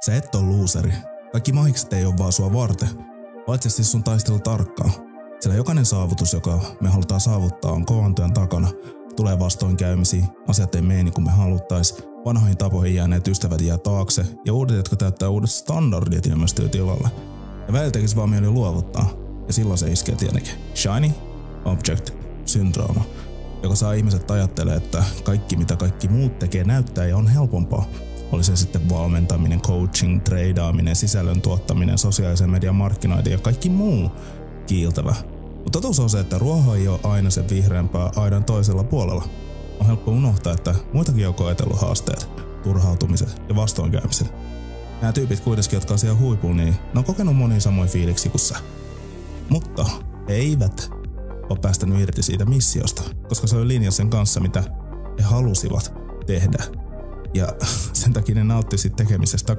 Sä et oo luuseri. Kaikki mahikset ei oo vaan sua varten. Valitse siis sun taistelu tarkkaan. Sillä jokainen saavutus, joka me halutaan saavuttaa, on kovan työn takana. Tulee vastoinkäymisiä, asiat ei mene niin kuin me haluttais, vanhoihin tapoihin jääneet ystävät jää taakse ja uudet, jotka täyttää uudet standardit ilmestyy tilalle. Ja välillä tekisi vaan mieli luovuttaa. Ja silloin se iskee tietenkin. Shiny Object Syndrome, joka saa ihmiset ajattelemaan, että kaikki mitä kaikki muut tekee näyttää ja on helpompaa. Oli se sitten valmentaminen, coaching, treidaaminen, sisällön tuottaminen, sosiaalisen median markkinointi ja kaikki muu kiiltävä. Mutta totuus on se, että ruoho ei ole aina sen vihreämpää aidan toisella puolella. On helppo unohtaa, että muitakin on koetellut haasteet, turhautumiset ja vastoinkäymiset. Nämä tyypit kuitenkin, jotka on siellä huipulla, niin ne on kokenut monia samoja fiiliksi kuin sä. Mutta he eivät ole päästänyt irti siitä missiosta, koska se oli linjassa sen kanssa, mitä he halusivat tehdä. Ja sen takia ne nautti siitä tekemisestä